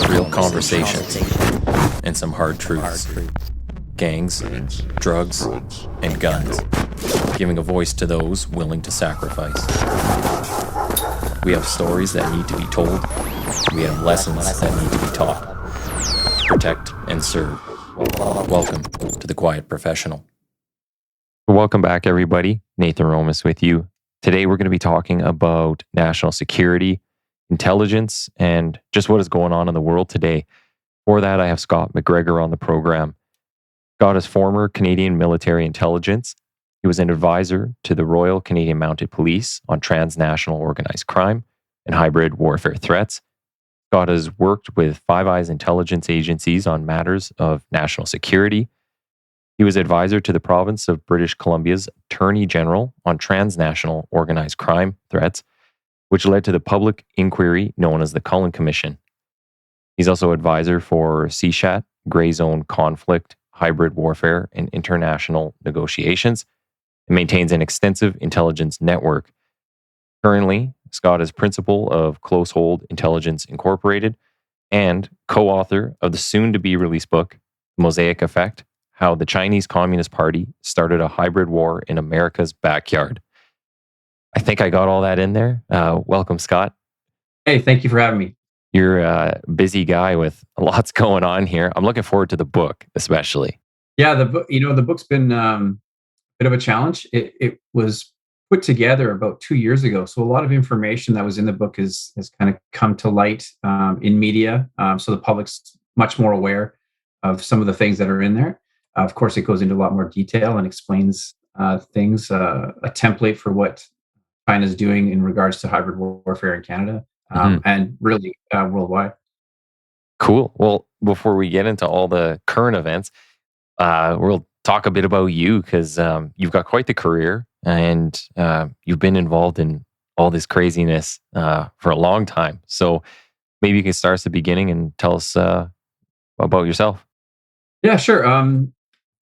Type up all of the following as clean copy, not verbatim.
real conversations, and some hard truths. Gangs, drugs, and guns. Giving a voice to those willing to sacrifice. We have stories that need to be told. We have lessons that need to be taught. Protect and serve. Welcome to The Quiet Professional. Welcome back, everybody. Nathan Romas with you. Today, we're going to be talking about national security, intelligence, and just what is going on in the world today. For that, I have Scott McGregor on the program. Scott is former Canadian military intelligence. He was an advisor to the Royal Canadian Mounted Police on transnational organized crime and hybrid warfare threats. Scott has worked with Five Eyes intelligence agencies on matters of national security. He was advisor to the province of British Columbia's Attorney General on transnational organized crime threats, which led to the public inquiry known as the Cullen Commission. He's also advisor for CSHAT, Gray Zone Conflict, Hybrid Warfare, and International Negotiations, and maintains an extensive intelligence network. Currently, Scott is principal of Close Hold Intelligence Incorporated and co-author of the soon-to-be released book, Mosaic Effect: How the Chinese Communist Party Started a Hybrid War in America's Backyard. I think I got all that in there. Welcome, Scott. Hey, thank you for having me. You're a busy guy with lots going on here. I'm looking forward to the book, especially. Yeah, the book's been a bit of a challenge. It was put together about 2 years ago, so a lot of information that was in the book has kind of come to light in media, so the public's much more aware of some of the things that are in there. Of course, it goes into a lot more detail and explains things, a template for what China's doing in regards to hybrid warfare in Canada. And really worldwide. Cool. Well, before we get into all the current events, we'll talk a bit about you because you've got quite the career and you've been involved in all this craziness for a long time. So maybe you can start at the beginning and tell us about yourself. Yeah, sure.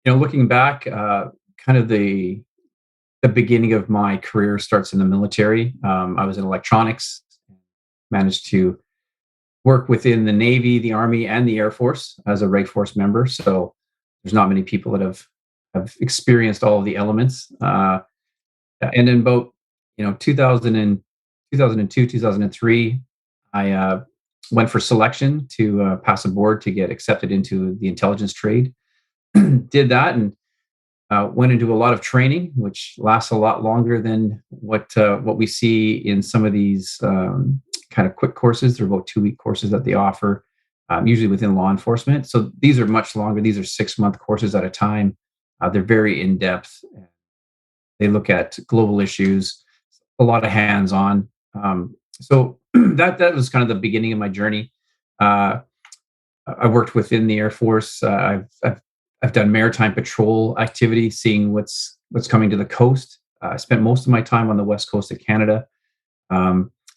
Looking back, kind of the beginning of my career starts in the military. I was in electronics. Managed to work within the Navy, the Army, and the Air Force as a Reg Force member. So there's not many people that have experienced all of the elements. And in about 2002, 2003, I went for selection to pass a board to get accepted into the intelligence trade. Did that and went into a lot of training, which lasts a lot longer than what we see in some of these kind of quick courses. They're about 2-week courses that they offer, usually within law enforcement. So these are much longer. These are 6-month courses at a time. They're very in-depth. They look at global issues, a lot of hands-on. So that was kind of the beginning of my journey. I worked within the Air Force. I've done maritime patrol activity, seeing what's coming to the coast. I spent most of my time on the west coast of Canada.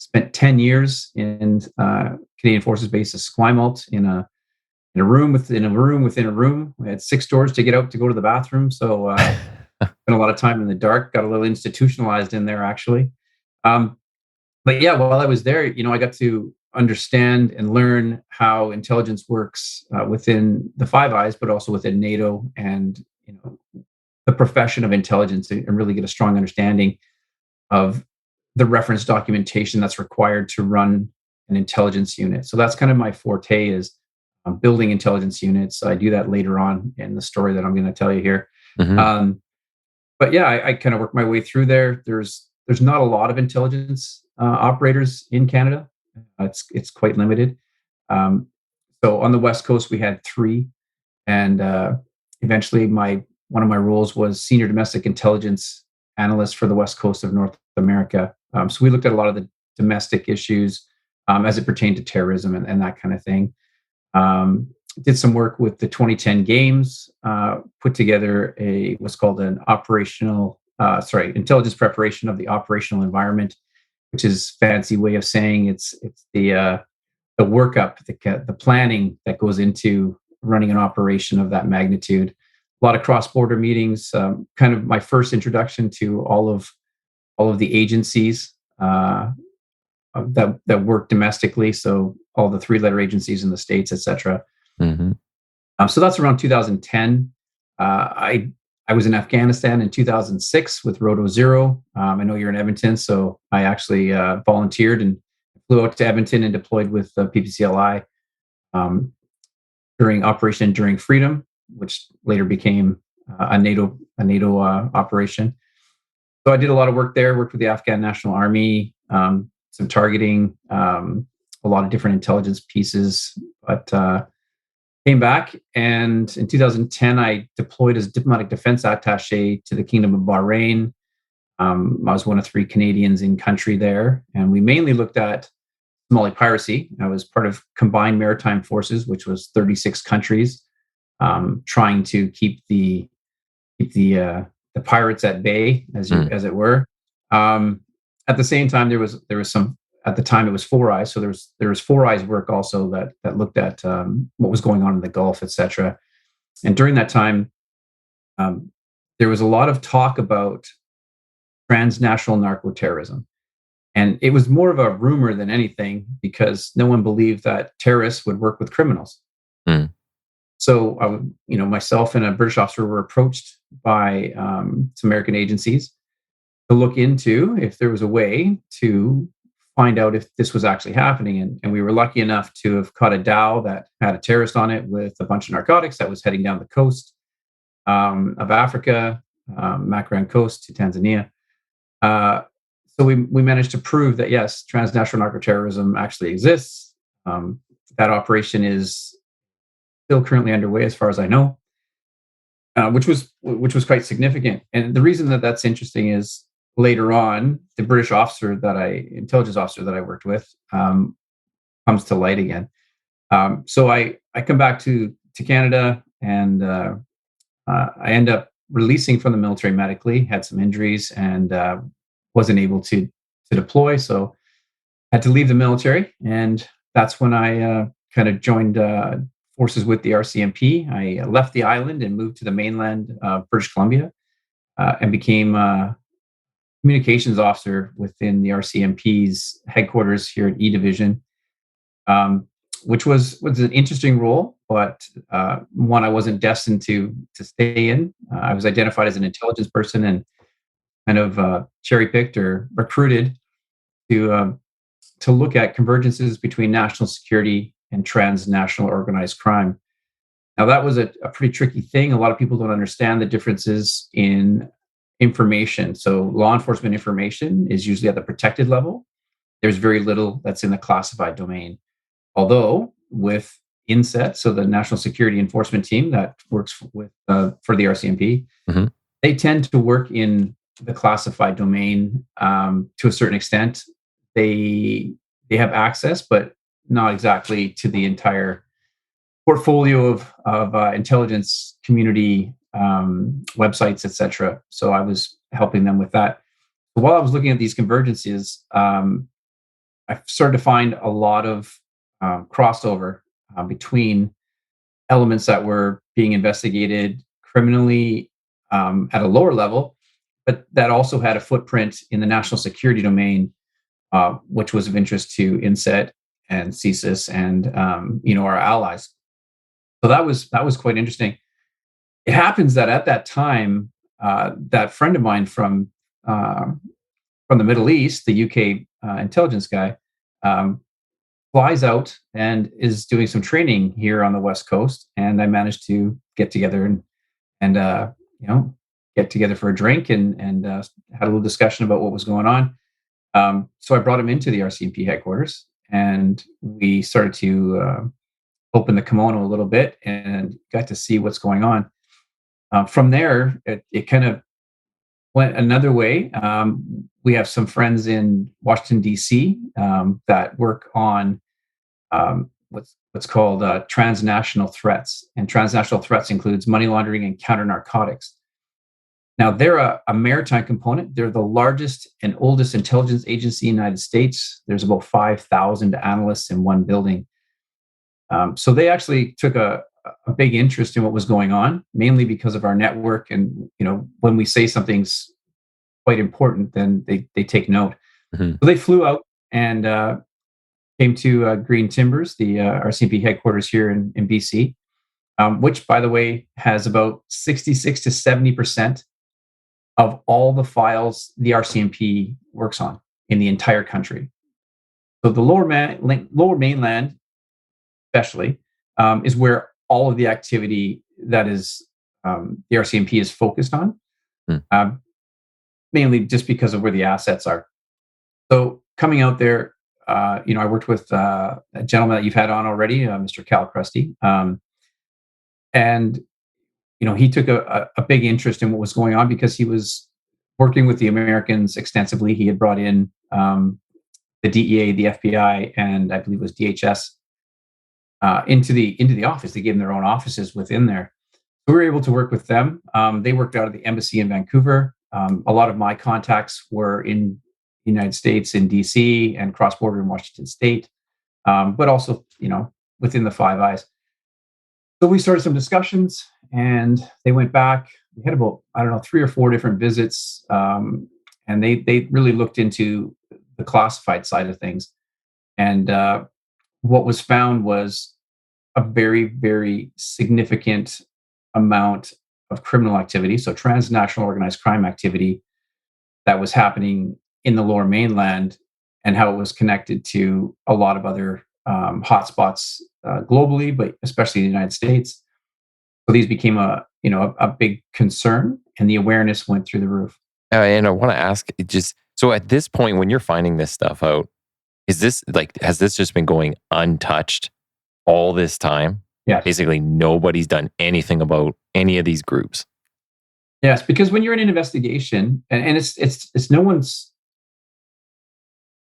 Spent 10 years in Canadian Forces Base at Esquimalt in a room within a room. We had 6 doors to get out to go to the bathroom. So spent a lot of time in the dark. Got a little institutionalized in there, actually. But yeah, while I was there, I got to understand and learn how intelligence works within the Five Eyes, but also within NATO and the profession of intelligence, and really get a strong understanding of the reference documentation that's required to run an intelligence unit. So that's kind of my forte, is building intelligence units. I do that later on in the story that I'm going to tell you here. Mm-hmm. But yeah, I kind of worked my way through there. There's not a lot of intelligence operators in Canada. It's quite limited. So on the West Coast, we had 3, and eventually one of my roles was senior domestic intelligence analyst for the West Coast of North America. So we looked at a lot of the domestic issues as it pertained to terrorism and that kind of thing. Did some work with the 2010 games, put together what's called an intelligence preparation of the operational environment, which is a fancy way of saying it's the workup, the planning that goes into running an operation of that magnitude. A lot of cross-border meetings, kind of my first introduction to all of the agencies that work domestically. So all the three-letter agencies in the States, etc. Mm-hmm. So that's around 2010. I was in Afghanistan in 2006 with Roto Zero. I know you're in Edmonton, so I actually volunteered and flew out to Edmonton and deployed with PPCLI during Operation Enduring Freedom, which later became a NATO operation. So I did a lot of work there. Worked with the Afghan National Army, some targeting, a lot of different intelligence pieces, but came back, and in 2010, I deployed as diplomatic defense attaché to the Kingdom of Bahrain. I was one of 3 Canadians in country there, and we mainly looked at Somali piracy. I was part of Combined Maritime Forces, which was 36 countries, trying to keep the pirates at bay, as it were. At the same time, there was some. At the time, it was Four Eyes, so there was Four Eyes work also that looked at what was going on in the Gulf, etc. And during that time, there was a lot of talk about transnational narco-terrorism, and it was more of a rumor than anything because no one believed that terrorists would work with criminals. Mm. So, myself and a British officer were approached by some American agencies to look into if there was a way to find out if this was actually happening. And we were lucky enough to have caught a dhow that had a terrorist on it with a bunch of narcotics that was heading down the coast of Africa, Macran coast to Tanzania. So we managed to prove that, yes, transnational narco-terrorism actually exists. That operation is still currently underway, as far as I know, which was quite significant. And the reason that that's interesting is later on, the British intelligence officer that I worked with, comes to light again. So I come back to Canada, and I end up releasing from the military medically. Had some injuries and wasn't able to deploy, so had to leave the military. And that's when I kind of joined forces with the RCMP. I left the island and moved to the mainland of British Columbia, and became communications officer within the RCMP's headquarters here at E Division, which was an interesting role, but one I wasn't destined to stay in. I was identified as an intelligence person and kind of cherry picked or recruited to look at convergences between national security and transnational organized crime. Now, that was a pretty tricky thing. A lot of people don't understand the differences in information. So law enforcement information is usually at the protected level. There's very little that's in the classified domain. Although with INSET, so the National Security Enforcement Team that works with for the RCMP, mm-hmm. they tend to work in the classified domain to a certain extent. They have access, but not exactly to the entire portfolio of intelligence community websites, etc. So I was helping them with that. But while I was looking at these convergences, I started to find a lot of crossover between elements that were being investigated criminally at a lower level, but that also had a footprint in the national security domain, which was of interest to INSET and CSIS and our allies. So that was quite interesting. It happens that at that time, that friend of mine from the Middle East, the UK intelligence guy, flies out and is doing some training here on the West Coast, and I managed to get together and get together for a drink and had a little discussion about what was going on. So I brought him into the RCMP headquarters, and we started to open the kimono a little bit and got to see what's going on. From there, it kind of went another way. We have some friends in Washington, D.C. That work on what's called transnational threats. And transnational threats includes money laundering and counter narcotics. Now, they're a maritime component. They're the largest and oldest intelligence agency in the United States. There's about 5,000 analysts in one building. So they actually took a big interest in what was going on, mainly because of our network. And, when we say something's quite important, then they take note. Mm-hmm. So they flew out and came to Green Timbers, the RCMP headquarters here in BC, which, by the way, has about 66 to 70% of all the files the RCMP works on in the entire country. So the lower mainland, especially, is where all of the activity that is the RCMP is focused on, Hmm. mainly just because of where the assets are. So coming out there, I worked with a gentleman that you've had on already, Mr. Cal Krusty, and he took a big interest in what was going on because he was working with the Americans extensively. He had brought in the DEA, the FBI, and I believe it was DHS into the office. They gave them their own offices within there. So we were able to work with them. They worked out of the embassy in Vancouver. A lot of my contacts were in the United States, in DC, and cross border in Washington State, but also within the Five Eyes. So we started some discussions, and they went back. We had about 3 or 4 different visits, and they really looked into the classified side of things. And what was found was a very, very significant amount of criminal activity, so transnational organized crime activity that was happening in the Lower Mainland, and how it was connected to a lot of other hotspots globally, but especially in the United States. So these became a big concern, and the awareness went through the roof. And I want to ask, so at this point, when you're finding this stuff out, has this just been going untouched all this time? Yes. Basically, nobody's done anything about any of these groups. Yes, because when you're in an investigation, and it's no one's.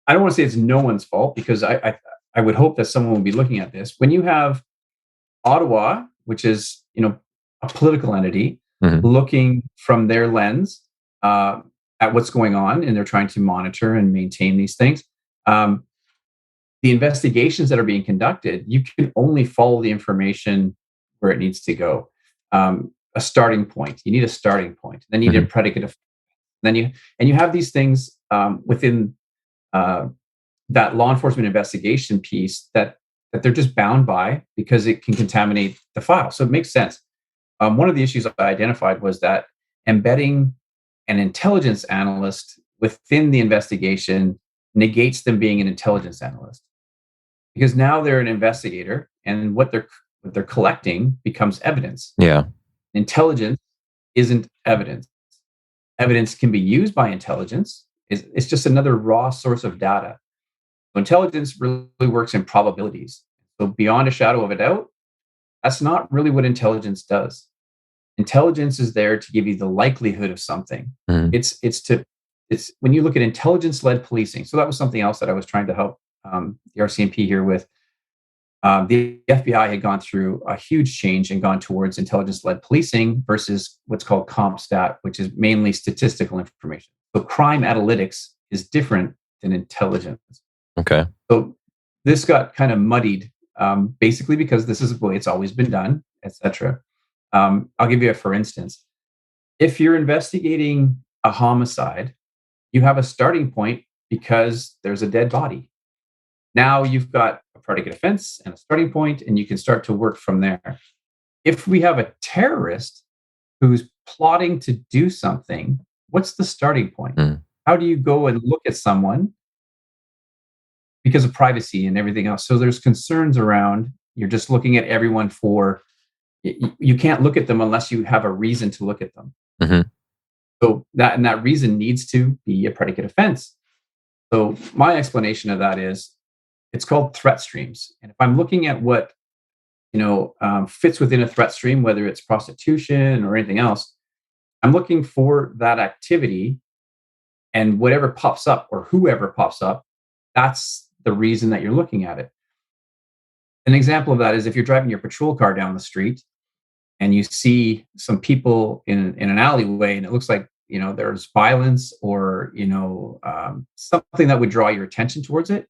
I don't want to say it's no one's fault, because I would hope that someone would be looking at this. When you have Ottawa, which is a political entity, looking from their lens at what's going on, and they're trying to monitor and maintain these things. The investigations that are being conducted, you can only follow the information where it needs to go. A starting point. You need a starting point. Then you need a predicate of. Then you have these things within that law enforcement investigation piece that they're just bound by, because it can contaminate the file. So it makes sense. One of the issues I identified was that embedding an intelligence analyst within the investigation negates them being an intelligence analyst, because now they're an investigator, and what they're collecting becomes evidence. Yeah. Intelligence isn't evidence. Evidence can be used by intelligence. It's just another raw source of data. So intelligence really works in probabilities. So beyond a shadow of a doubt, that's not really what intelligence does. Intelligence is there to give you the likelihood of something. It's when you look at intelligence-led policing. So that was something else that I was trying to help the RCMP here with. The FBI had gone through a huge change and gone towards intelligence-led policing versus what's called CompStat, which is mainly statistical information. So crime analytics is different than intelligence. Okay. So this got kind of muddied, basically because this is the way it's always been done, etc. I'll give you a for instance. If you're investigating a homicide, you have a starting point because there's a dead body. Now you've got a predicate offense and a starting point, and you can start to work from there. If we have a terrorist who's plotting to do something, what's the starting point? How do you go and look at someone? Because of privacy and everything else. So there's concerns around, you're just looking at everyone for, you can't look at them unless you have a reason to look at them. So that reason needs to be a predicate offense. So my explanation of that is, it's called threat streams. And if I'm looking at what fits within a threat stream, whether it's prostitution or anything else, I'm looking for that activity, and whatever pops up or whoever pops up, that's the reason that you're looking at it. An example of that is if you're driving your patrol car down the street and you see some people in an alleyway, and it looks like there's violence or something that would draw your attention towards it.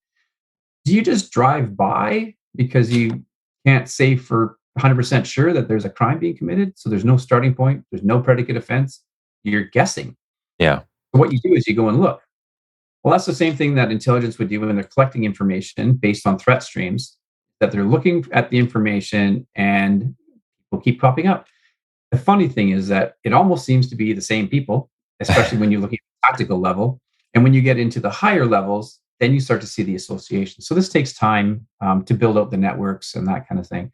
Do you just drive by because you can't say for 100% sure that there's a crime being committed? So there's no starting point. There's no predicate offense. You're guessing. Yeah. So what you do is you go and look. Well, that's the same thing that intelligence would do when they're collecting information based on threat streams, that they're looking at the information and will keep popping up. The funny thing is that it almost seems to be the same people, especially when you look at the tactical level. And when you get into the higher levels, then you start to see the association. So this takes time to build out the networks and that kind of thing.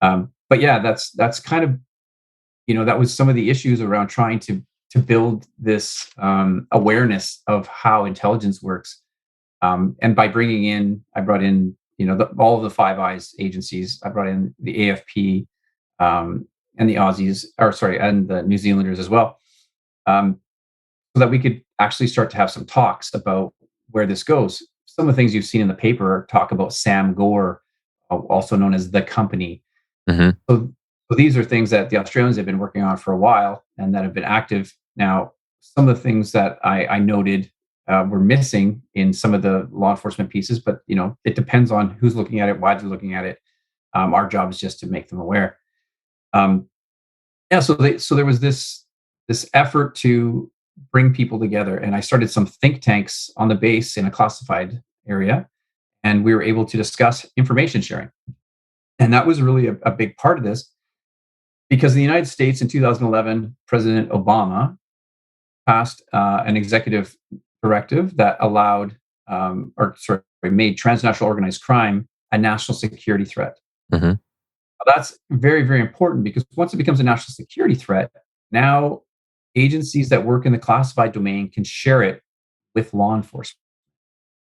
But yeah, that's kind of, that was some of the issues around trying to build this awareness of how intelligence works. And by I brought in, all of the Five Eyes agencies. I brought in the AFP, and the Aussies, and the New Zealanders as well, so that we could actually start to have some talks about where this goes. Some of the things you've seen in the paper talk about Sam Gore, also known as the company. Hmm. So these are things that the Australians have been working on for a while and that have been active. Now, some of the things that I noted were missing in some of the law enforcement pieces, but it depends on who's looking at it, why they're looking at it. Our job is just to make them aware. Um, yeah, so there was this effort to bring people together, and I started some think tanks on the base in a classified area, and we were able to discuss information sharing, and that was really a big part of this because in the United States in 2011, President Obama passed an executive directive that made transnational organized crime a national security threat. Hmm. That's very, very important because once it becomes a national security threat, now agencies that work in the classified domain can share it with law enforcement.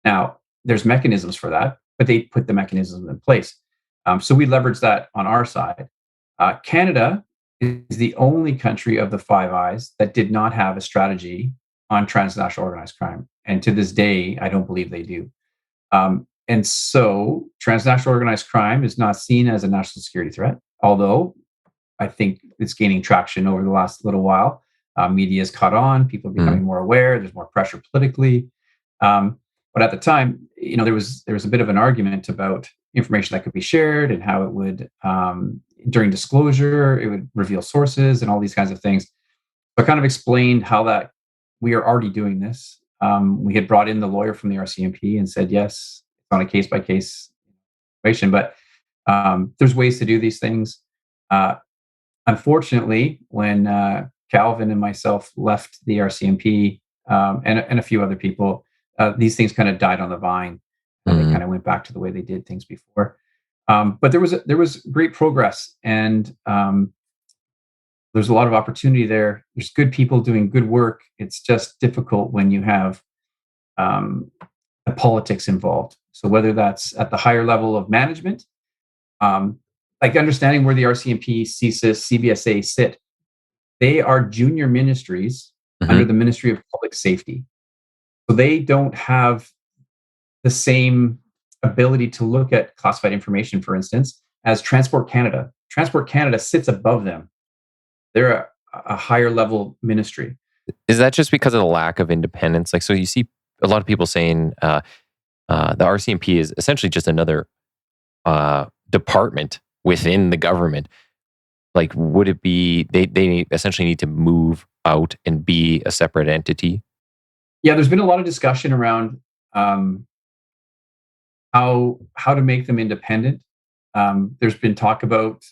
Now, there's mechanisms for that, but they put the mechanisms in place. So we leverage that on our side. Canada is the only country of the Five Eyes that did not have a strategy on transnational organized crime. And to this day, I don't believe they do. And so transnational organized crime is not seen as a national security threat, although I think it's gaining traction over the last little while. Media's caught on, people are becoming more aware, there's more pressure politically. But at the time, there was a bit of an argument about information that could be shared and how it would, during disclosure, it would reveal sources and all these kinds of things. So I kind of explained how that we are already doing this. We had brought in the lawyer from the RCMP and said, yes, it's on a case by case situation, but there's ways to do these things. Unfortunately, when Calvin and myself left the RCMP, and a few other people, these things kind of died on the vine, and they kind of went back to the way they did things before. But there was great progress, and there's a lot of opportunity there. There's good people doing good work. It's just difficult when you have the politics involved. So whether that's at the higher level of management, like understanding where the RCMP, CSIS, CBSA sit, they are junior ministries under the Ministry of Public Safety. So they don't have the same ability to look at classified information, for instance, as Transport Canada. Transport Canada sits above them. They're a higher level ministry. Is that just because of the lack of independence? Like, so you see a lot of people saying the RCMP is essentially just another department within the government. Like, would it be they essentially need to move out and be a separate entity? Yeah, there's been a lot of discussion around how to make them independent. There's been talk about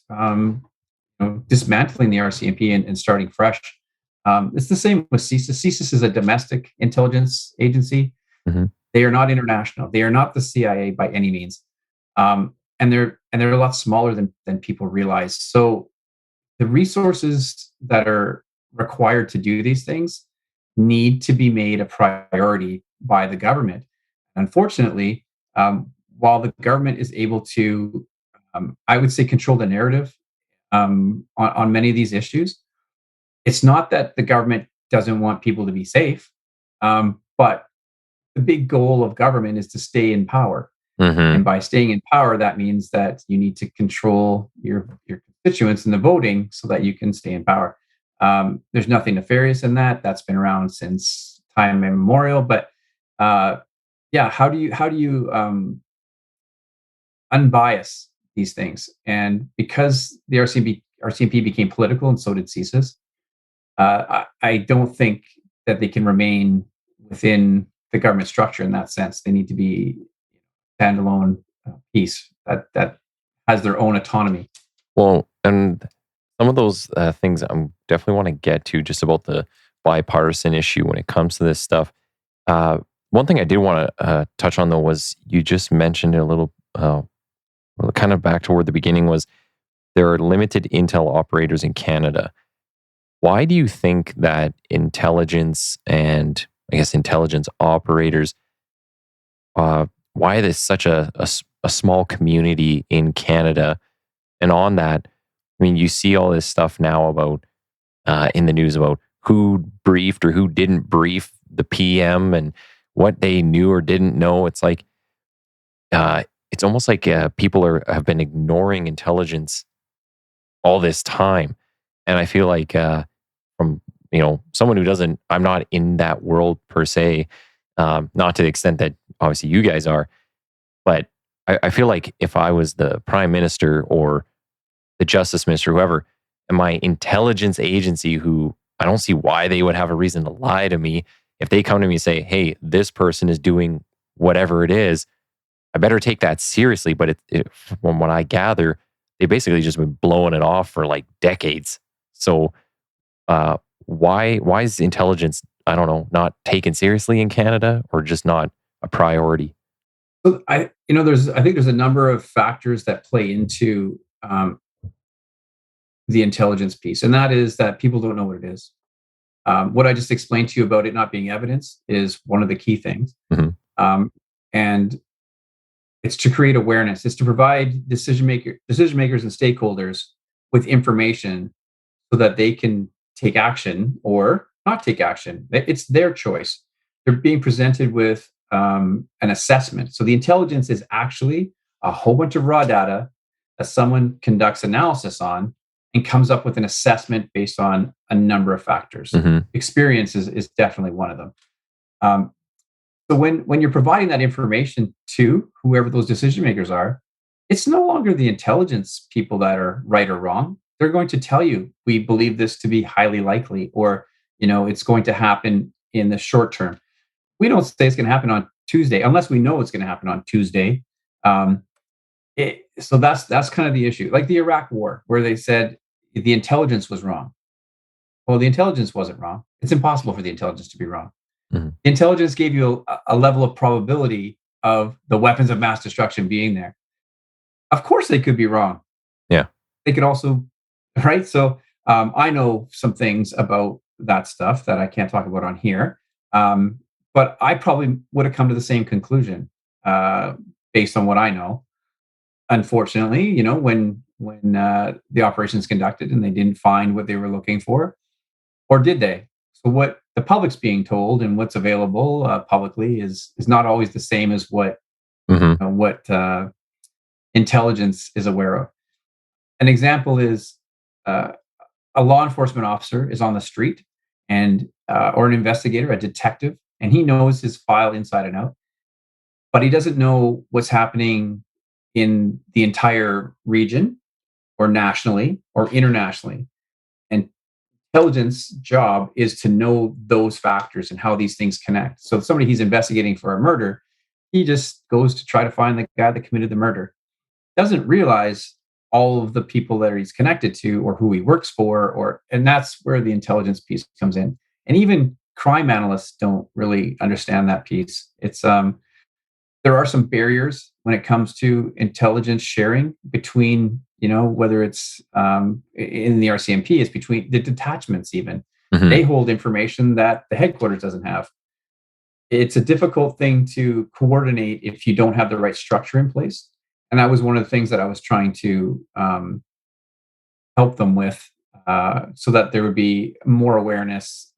dismantling the RCMP and starting fresh. It's the same with CSIS. CSIS is a domestic intelligence agency. They are not international. They are not the CIA by any means, and they're a lot smaller than people realize. So the resources that are required to do these things need to be made a priority by the government. Unfortunately, while the government is able to, I would say, control the narrative on many of these issues, it's not that the government doesn't want people to be safe, but the big goal of government is to stay in power. And by staying in power, that means that you need to control your constituents in the voting so that you can stay in power. There's nothing nefarious in that. That's been around since time immemorial. But how do you unbias these things? And because the RCMP became political, and so did CSIS, I don't think that they can remain within the government structure in that sense. They need to be standalone piece that has their own autonomy. Well, and some of those things I definitely want to get to, just about the bipartisan issue when it comes to this stuff. One thing I did want to touch on, though, was you just mentioned it a little, kind of back toward the beginning, was there are limited intel operators in Canada. Why do you think that intelligence and, I guess, intelligence operators, why there's such a small community in Canada? And on that, I mean, you see all this stuff now about in the news about who briefed or who didn't brief the PM and what they knew or didn't know. It's like it's almost like people have been ignoring intelligence all this time, and I feel like from someone who doesn't, I'm not in that world per se, not to the extent that obviously you guys are, but I feel like if I was the prime minister or the justice minister, whoever, and my intelligence agency, who I don't see why they would have a reason to lie to me, if they come to me and say, hey, this person is doing whatever it is, I better take that seriously. But from what I gather, they basically just been blowing it off for like decades. So why is intelligence, I don't know, not taken seriously in Canada, or just not a priority? So I think there's a number of factors that play into the intelligence piece, and that is that people don't know what it is. What I just explained to you about it not being evidence is one of the key things. Mm-hmm. And it's to create awareness. It's to provide decision makers and stakeholders with information so that they can take action or not take action. It's their choice. They're being presented with an assessment. So the intelligence is actually a whole bunch of raw data that someone conducts analysis on and comes up with an assessment based on a number of factors. Mm-hmm. Experience is definitely one of them. So when you're providing that information to whoever those decision makers are, it's no longer the intelligence people that are right or wrong. They're going to tell you, we believe this to be highly likely, or it's going to happen in the short term. We don't say it's going to happen on Tuesday unless we know it's going to happen on Tuesday. So that's kind of the issue. Like the Iraq War, where they said the intelligence was wrong. Well, the intelligence wasn't wrong. It's impossible for the intelligence to be wrong. Mm-hmm. Intelligence gave you a level of probability of the weapons of mass destruction being there. Of course, they could be wrong. Yeah. They could also, right? So I know some things about that stuff that I can't talk about on here. But I probably would have come to the same conclusion based on what I know. Unfortunately, when the operation's conducted and they didn't find what they were looking for, or did they? So what the public's being told and what's available publicly is not always the same as what intelligence is aware of. An example is a law enforcement officer is on the street and or an investigator, a detective, and he knows his file inside and out, but he doesn't know what's happening in the entire region or nationally or internationally. And intelligence job is to know those factors and how these things connect. So if somebody he's investigating for a murder, he just goes to try to find the guy that committed the murder. Doesn't realize all of the people that he's connected to or who he works for, and that's where the intelligence piece comes in. And even crime analysts don't really understand that piece. It's there are some barriers when it comes to intelligence sharing between, whether it's in the RCMP, it's between the detachments even. Mm-hmm. They hold information that the headquarters doesn't have. It's a difficult thing to coordinate if you don't have the right structure in place. And that was one of the things that I was trying to help them with so that there would be more awareness,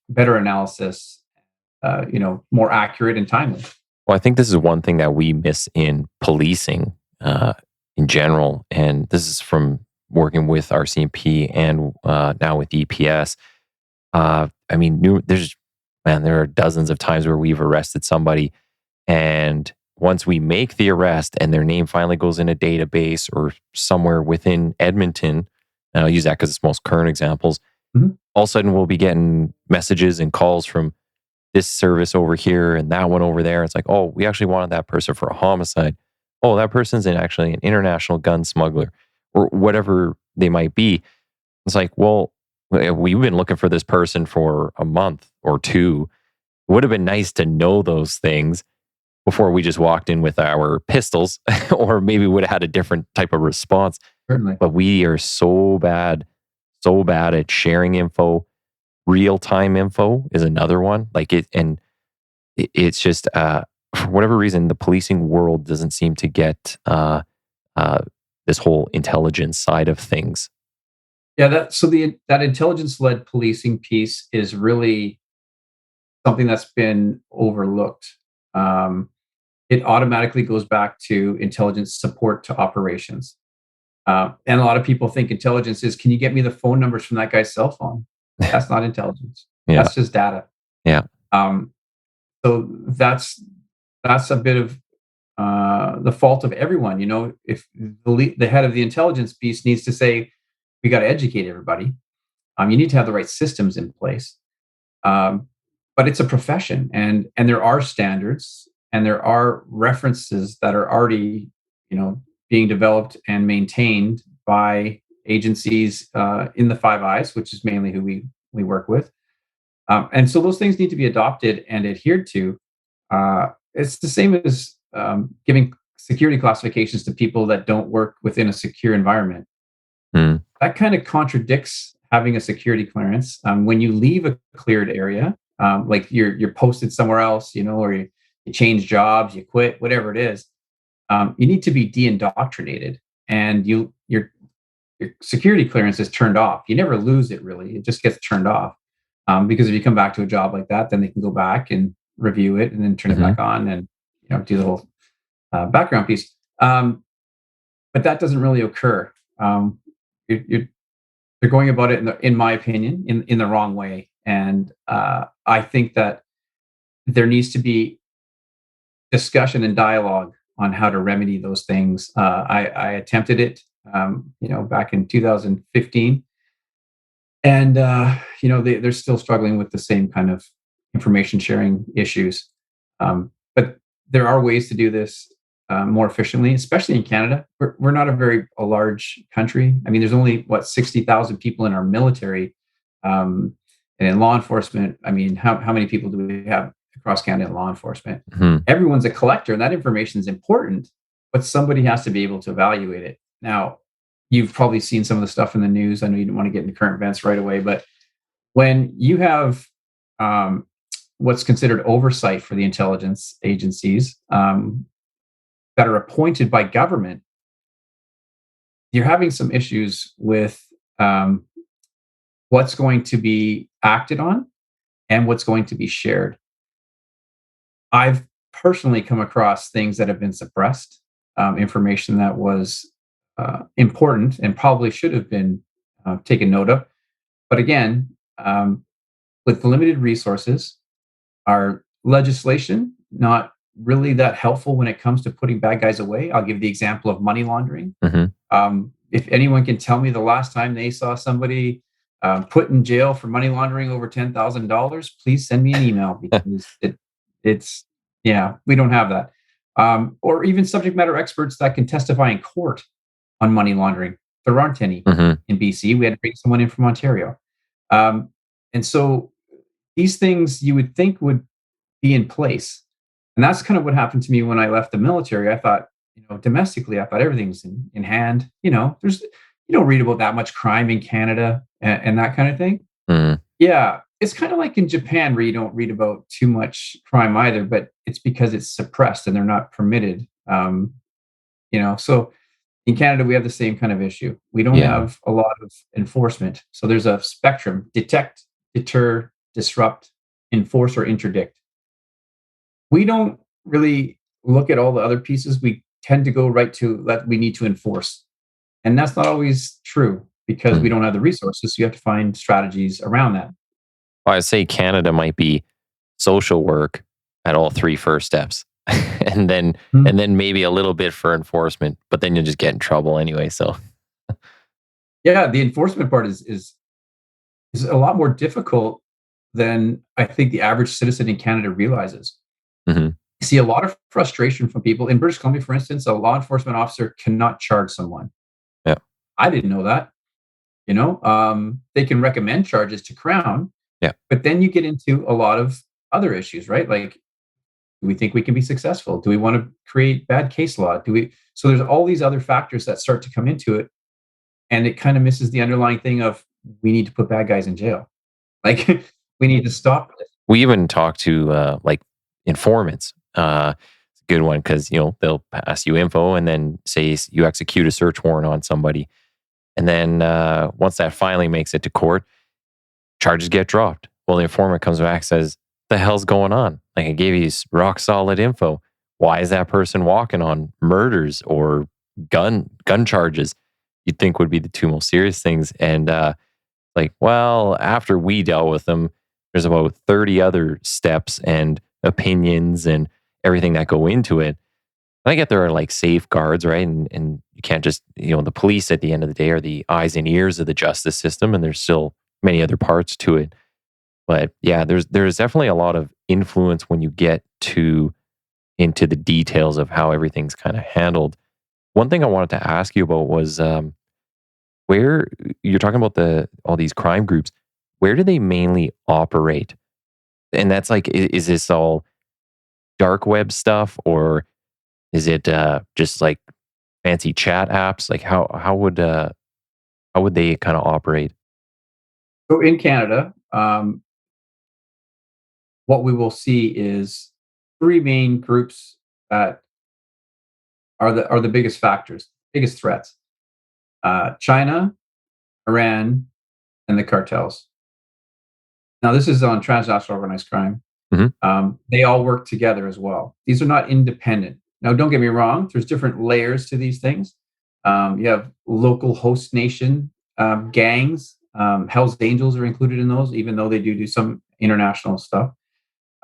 better analysis, more accurate and timely. Well, I think this is one thing that we miss in policing in general. And this is from working with RCMP and now with EPS. There are dozens of times where we've arrested somebody, and once we make the arrest and their name finally goes in a database or somewhere within Edmonton, and I'll use that because it's most current examples, mm-hmm. all of a sudden we'll be getting messages and calls from this service over here and that one over there. It's like, oh, we actually wanted that person for a homicide. Oh, that person's actually an international gun smuggler or whatever they might be. It's like, well, we've been looking for this person for a month or two. It would have been nice to know those things before we just walked in with our pistols, or maybe would have had a different type of response. Certainly. But we are so bad at sharing info. Real time info is another one. It's just for whatever reason, the policing world doesn't seem to get this whole intelligence side of things. Yeah, that intelligence-led policing piece is really something that's been overlooked. It automatically goes back to intelligence support to operations. And a lot of people think intelligence is, can you get me the phone numbers from that guy's cell phone? That's not intelligence. Yeah. That's just data. Yeah. So that's a bit of the fault of everyone. If the head of the intelligence piece needs to say, we got to educate everybody. You need to have the right systems in place. But it's a profession, and there are standards, and there are references that are already, being developed and maintained by agencies in the Five Eyes, which is mainly who we work with. And so those things need to be adopted and adhered to. It's the same as giving security classifications to people that don't work within a secure environment. That kind of contradicts having a security clearance. When you leave a cleared area, like you're posted somewhere else, or you change jobs, you quit, whatever it is, you need to be de-indoctrinated, and your security clearance is turned off. You never lose it, really. It just gets turned off. Because if you come back to a job like that, then they can go back and review it and then turn it back on and do the whole background piece. But that doesn't really occur. They're going about it, in my opinion, in the wrong way. And I think that there needs to be discussion and dialogue on how to remedy those things. I attempted it, back in 2015. And, they're still struggling with the same kind of information sharing issues. But there are ways to do this more efficiently, especially in Canada. We're not a large country. I mean, there's only 60,000 people in our military, and in law enforcement. I mean, how many people do we have across Canada in law enforcement? Everyone's a collector, and that information is important, but somebody has to be able to evaluate it. Now, you've probably seen some of the stuff in the news. I know you didn't want to get into current events right away, but when you have what's considered oversight for the intelligence agencies that are appointed by government, you're having some issues with what's going to be acted on and what's going to be shared. I've personally come across things that have been suppressed, information that was important and probably should have been taken note of. But again, with limited resources, our legislation not really that helpful when it comes to putting bad guys away. I'll give the example of money laundering. If anyone can tell me the last time they saw somebody put in jail for money laundering over $10,000, please send me an email, because we don't have that. Or even subject matter experts that can testify in court on money laundering. There aren't any in BC. We had to bring someone in from Ontario. And so these things you would think would be in place. And that's kind of what happened to me when I left the military. I thought, domestically, I thought everything's in hand. There's, you don't read about that much crime in Canada and that kind of thing. Yeah. It's kind of like in Japan, where you don't read about too much crime either, but it's because it's suppressed and they're not permitted. So in Canada, we have the same kind of issue. We don't have a lot of enforcement. So there's a spectrum: detect, deter, disrupt, enforce, or interdict. We don't really look at all the other pieces. We tend to go right to that we need to enforce. And that's not always true, because we don't have the resources. So you have to find strategies around that. Well, I'd say Canada might be social work at all three first steps. and then maybe a little bit for enforcement, but then you'll just get in trouble anyway. So yeah, the enforcement part is a lot more difficult than I think the average citizen in Canada realizes. Hmm. I see a lot of frustration from people. In British Columbia, for instance, a law enforcement officer cannot charge someone. Yeah. I didn't know that. They can recommend charges to Crown, Yeah. but then you get into a lot of other issues, right? Like, do we think we can be successful? Do we want to create bad case law? Do we? So there's all these other factors that start to come into it, and it kind of misses the underlying thing of we need to put bad guys in jail. Like we need to stop this. We even talk to like informants. It's a good one because they'll pass you info and then say you execute a search warrant on somebody, and then once that finally makes it to court, charges get dropped. Well, the informant comes back and says, "The hell's going on? Like I gave you rock solid info. Why is that person walking on murders or gun charges? You'd think would be the two most serious things." And like, well, after we dealt with them, there's about 30 other steps and opinions and everything that go into it. And I get there are like safeguards, right? And you can't just, the police at the end of the day are the eyes and ears of the justice system, and there's still many other parts to it. But yeah, there's definitely a lot of influence when you get into the details of how everything's kind of handled. One thing I wanted to ask you about was where you're talking about all these crime groups, where do they mainly operate? And that's like, is this all dark web stuff, or is it just like fancy chat apps? Like how would they kind of operate? So in Canada, what we will see is three main groups that are the biggest factors, biggest threats: China, Iran, and the cartels. Now, this is on transnational organized crime. Hmm. They all work together as well. These are not independent. Now, don't get me wrong. There's different layers to these things. You have local host nation gangs. Hell's Angels are included in those, even though they do some international stuff.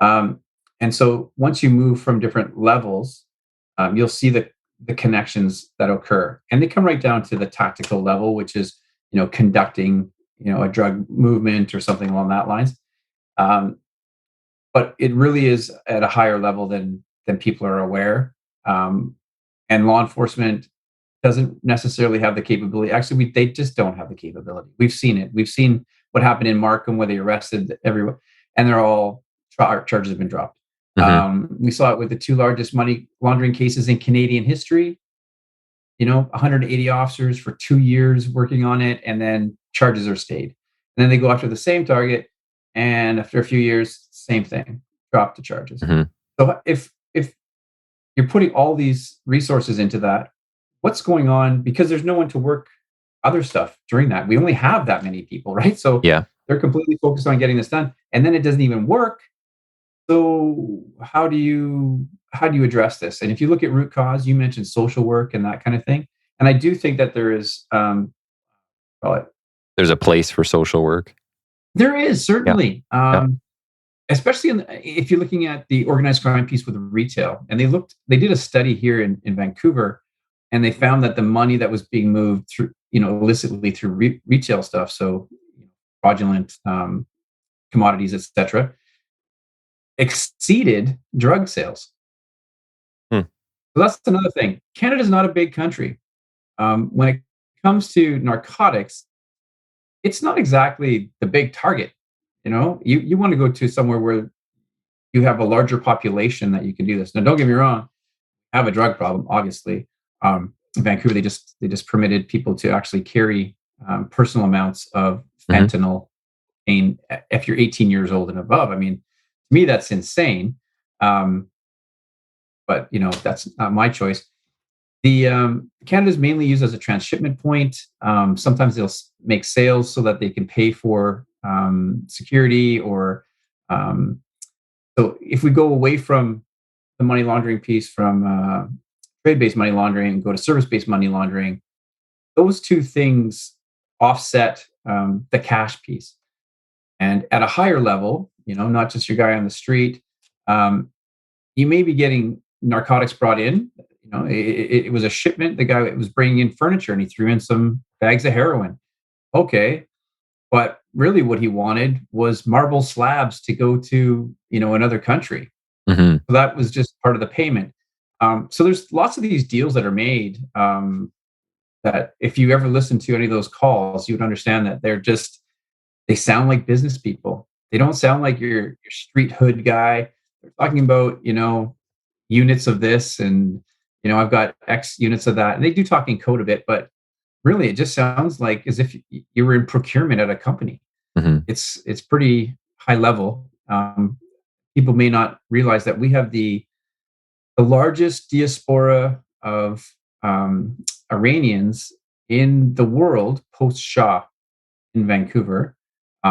Um, and so once you move from different levels, you'll see the connections that occur, and they come right down to the tactical level, which is conducting a drug movement or something along that lines. Um, but it really is at a higher level than people are aware. Um, and law enforcement doesn't necessarily have the capability. Actually, they just don't have the capability. We've seen it. We've seen what happened in Markham, where they arrested everyone, and they're all charges have been dropped. Hmm. We saw it with the two largest money laundering cases in Canadian history. 180 officers for 2 years working on it, and then charges are stayed. And then they go after the same target, and after a few years, same thing, drop the charges. Hmm. So if you're putting all these resources into that, what's going on? Because there's no one to work other stuff during that. We only have that many people, right? So Yeah. they're completely focused on getting this done, and then it doesn't even work. So how do you address this? And if you look at root cause, you mentioned social work and that kind of thing. And I do think that there is, well, There's a place for social work. there is Yeah. certainly, Yeah. especially if you're looking at the organized crime piece with retail. And they did a study here in Vancouver, and they found that the money that was being moved through, illicitly through retail stuff, so fraudulent commodities, etc., exceeded drug sales. Hmm. So that's another thing. Canada's not a big country. When it comes to narcotics, it's not exactly the big target. You want to go to somewhere where you have a larger population that you can do this. Now, don't get me wrong. I have a drug problem, obviously. In Vancouver, they just permitted people to actually carry personal amounts of Hmm. fentanyl if you're 18 years old and above. I mean, to me, that's insane. Um, but that's not my choice. The Canada's mainly used as a transshipment point. Sometimes they'll make sales so that they can pay for security, or so if we go away from the money laundering piece, from trade-based money laundering, and go to service-based money laundering, those two things offset the cash piece. And at a higher level, not just your guy on the street, you may be getting narcotics brought in. It was a shipment. The guy was bringing in furniture, and he threw in some bags of heroin. Okay, but really what he wanted was marble slabs to go to, another country. Hmm. So that was just part of the payment. So there's lots of these deals that are made, that if you ever listen to any of those calls, you would understand that they sound like business people. They don't sound like your street hood guy. They're talking about, units of this, and I've got X units of that. And they do talk in code a bit, but really it just sounds like as if you were in procurement at a company. Hmm. It's pretty high level. People may not realize that we have the largest diaspora of Iranians in the world post Shah in Vancouver.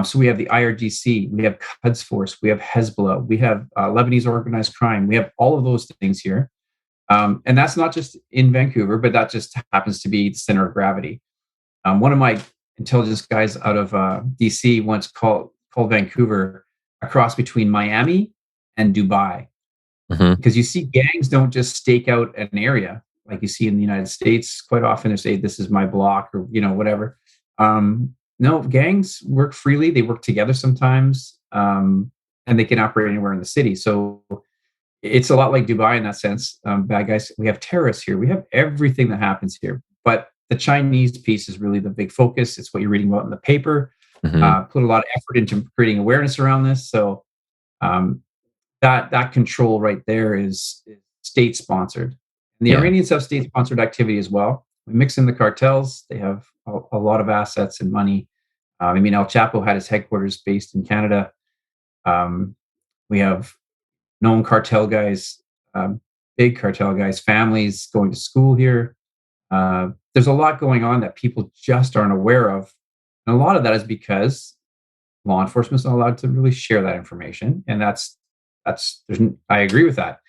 So we have the IRGC, we have Quds Force, we have Hezbollah, we have Lebanese organized crime. We have all of those things here. And that's not just in Vancouver, but that just happens to be the center of gravity. One of my intelligence guys out of DC once called Vancouver a cross between Miami and Dubai, Hmm. because you see gangs don't just stake out an area like you see in the United States. Quite often they say this is my block, or whatever. No, gangs work freely. They work together sometimes, and they can operate anywhere in the city. So it's a lot like Dubai in that sense. Bad guys. We have terrorists here. We have everything that happens here. But the Chinese piece is really the big focus. It's what you're reading about in the paper. Hmm. Put a lot of effort into creating awareness around this. So um, that control right there is state sponsored. And the Yeah. Iranians have state sponsored activity as well. We mix in the cartels. They have a lot of assets and money. El Chapo had his headquarters based in Canada. Um, we have known cartel guys, big cartel guys, families going to school here. There's a lot going on that people just aren't aware of. And a lot of that is because law enforcement is not allowed to really share that information. And I agree with that.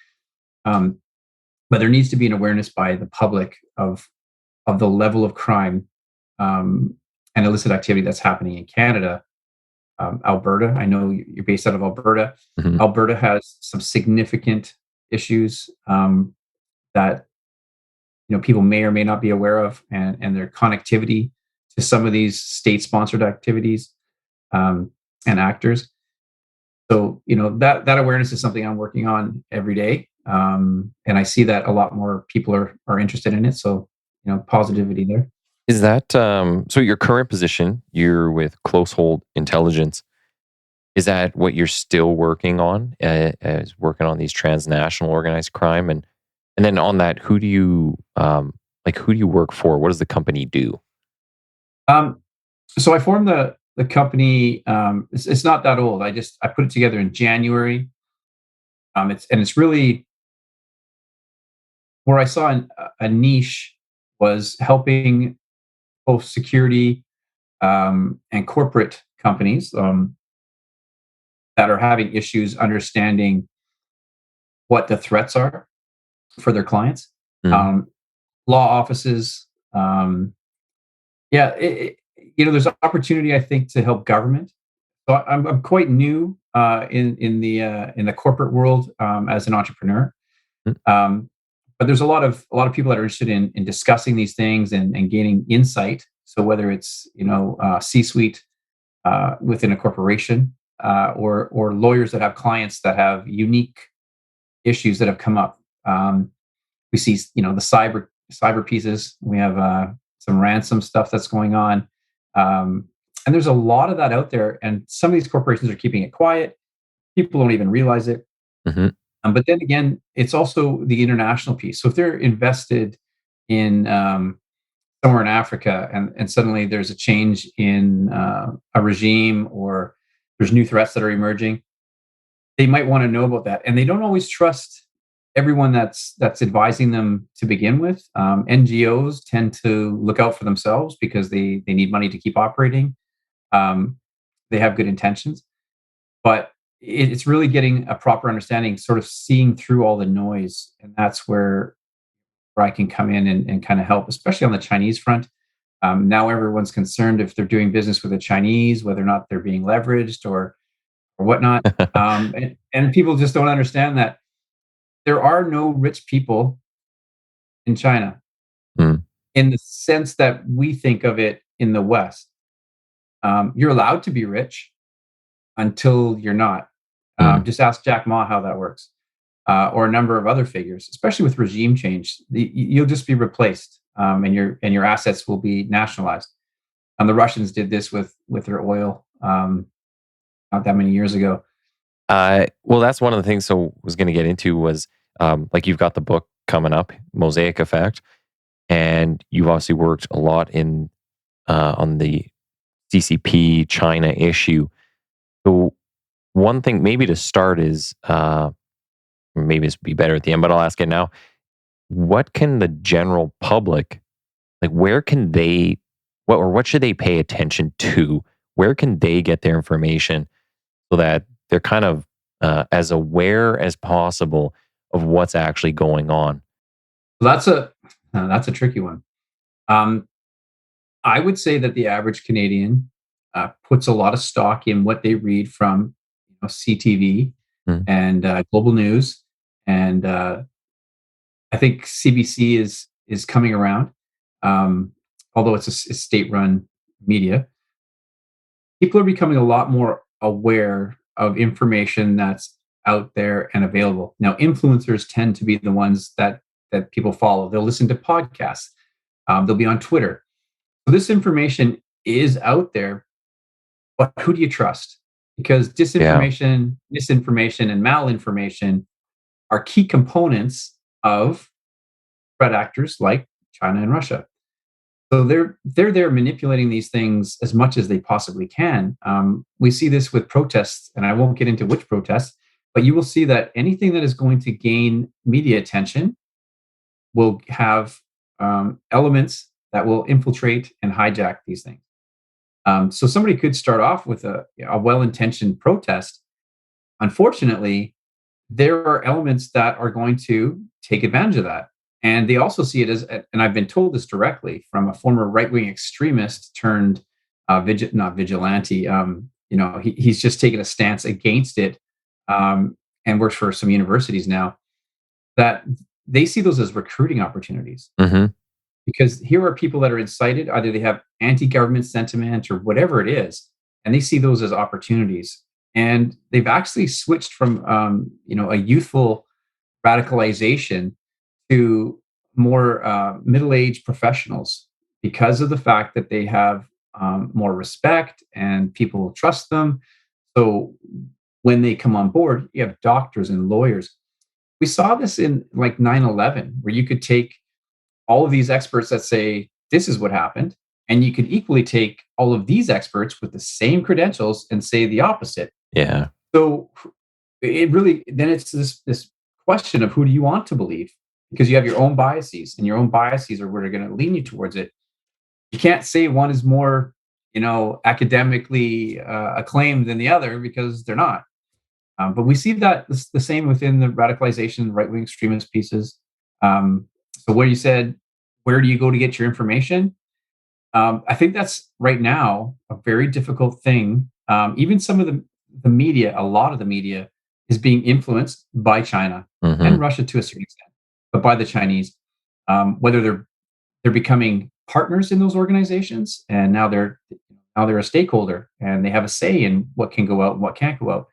Um, but there needs to be an awareness by the public of the level of crime, and illicit activity that's happening in Canada. Alberta, I know you're based out of Alberta. Hmm. Alberta has some significant issues, that people may or may not be aware of, and their connectivity to some of these state-sponsored activities, and actors. So that awareness is something I'm working on every day, and I see that a lot more people are interested in it. So positivity there. Is that so? Your current position, you're with Close Hold Intelligence. Is that what you're still working on? As working on these transnational organized crime, and then on that, who do you who do you work for? What does the company do? Um, so I formed the company. It's not that old. I put it together in January. It's really where I saw a niche was helping both security, and corporate companies, that are having issues understanding what the threats are for their clients. Mm. Um, Law offices. Yeah, there's opportunity, I think, to help government. So I'm quite new, in the corporate world, as an entrepreneur. Mm. But there's a lot of people that are interested in discussing these things, and gaining insight. So whether it's C-suite, within a corporation, or lawyers that have clients that have unique issues that have come up. We see the cyber pieces. We have some ransom stuff that's going on. And there's a lot of that out there, and some of these corporations are keeping it quiet. People don't even realize it. Hmm. But then again, it's also the international piece. So if they're invested in, somewhere in Africa, and suddenly there's a change in a regime, or there's new threats that are emerging, they might want to know about that, and they don't always trust everyone that's advising them to begin with. NGOs tend to look out for themselves because they need money to keep operating. Um, they have good intentions, but it's really getting a proper understanding, sort of seeing through all the noise, and that's where I can come in and kind of help, especially on the Chinese front. Now everyone's concerned if they're doing business with the Chinese, whether or not they're being leveraged, or whatnot. And people just don't understand that there are no rich people in China Mm. in the sense that we think of it in the West. You're allowed to be rich until you're not. Mm. Just ask Jack Ma how that works, or a number of other figures, especially with regime change. You'll just be replaced, and your assets will be nationalized. And the Russians did this with their oil not that many years ago. Well, that's one of the things. So, was going to get into was like you've got the book coming up, Mosaic Effect, and you've obviously worked a lot in on the CCP China issue. So, one thing maybe to start is maybe this would be better at the end, but I'll ask it now. What can the general public like? Where can they what should they pay attention to? Where can they get their information so that they're kind of as aware as possible of what's actually going on? So that's a tricky one. Um, I would say that the average Canadian puts a lot of stock in what they read from CTV Mm. and Global News, and I think CBC is coming around. Although it's a state-run media, people are becoming a lot more aware of information that's out there and available. Now, influencers tend to be the ones that people follow. They'll listen to podcasts. They'll be on Twitter. So this information is out there, but who do you trust? Because Yeah. disinformation, misinformation, and malinformation are key components of threat actors like China and Russia. So they're there manipulating these things as much as they possibly can. We see this with protests, and I won't get into which protests, but you will see that anything that is going to gain media attention will have elements that will infiltrate and hijack these things. So somebody could start off with a well-intentioned protest. Unfortunately, there are elements that are going to take advantage of that. And they also see it as, and I've been told this directly from a former right-wing extremist turned not vigilante. He's just taken a stance against it, and works for some universities now. That they see those as recruiting opportunities, Hmm. because here are people that are incited. Either they have anti-government sentiment or whatever it is, and they see those as opportunities. And they've actually switched from a youthful radicalization to more middle-aged professionals, because of the fact that they have more respect and people trust them. So when they come on board, you have doctors and lawyers. We saw this in like 9/11, where you could take all of these experts that say this is what happened, and you could equally take all of these experts with the same credentials and say the opposite. Yeah. So it really, then it's this question of who do you want to believe, because you have your own biases, and your own biases are what are going to lean you towards it. You can't say one is more academically acclaimed than the other, because they're not. But we see that the same within the radicalization, right wing extremist pieces. So where you said, where do you go to get your information? I think that's right now a very difficult thing. Even some of the media, a lot of the media is being influenced by China and Hmm. Russia to a certain extent, but by the Chinese. Whether they're becoming partners in those organizations, and now they're a stakeholder, and they have a say in what can go out and what can't go out.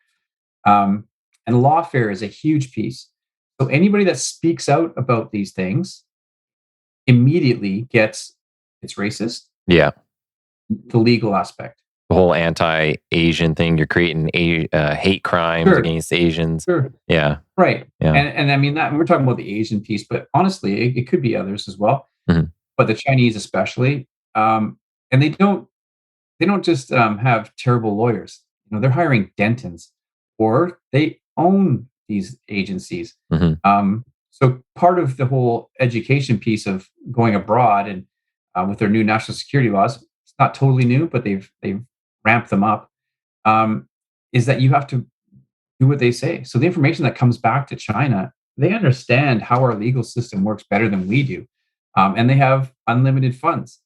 And lawfare is a huge piece. So anybody that speaks out about these things immediately gets, it's racist, Yeah. the legal aspect. The whole anti-Asian thing. You're creating hate crimes Sure, against Asians. sure, Yeah. right. Yeah. And I mean that we're talking about the Asian piece, but honestly, it could be others as well. Mhm. But the Chinese especially, and they don't just have terrible lawyers. They're hiring Dentons, or they own these agencies. Mhm. So part of the whole education piece of going abroad, and with their new national security laws, it's not totally new, but they've ramped them up. Is that you have to do what they say. So the information that comes back to China, they understand how our legal system works better than we do, and they have unlimited funds.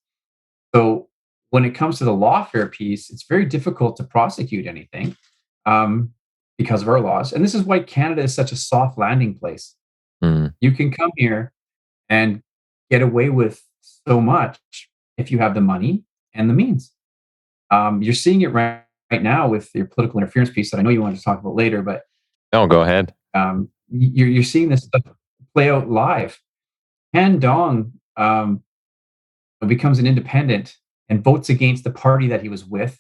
So when it comes to the lawfare piece, it's very difficult to prosecute anything, um, because of our laws. And this is why Canada is such a soft landing place. Mm. You can come here and get away with so much if you have the money and the means. You're seeing it right now with your political interference piece that I know you wanted to talk about later, but Oh, go ahead. you're seeing this stuff play out live. Han Dong becomes an independent and votes against the party that he was with,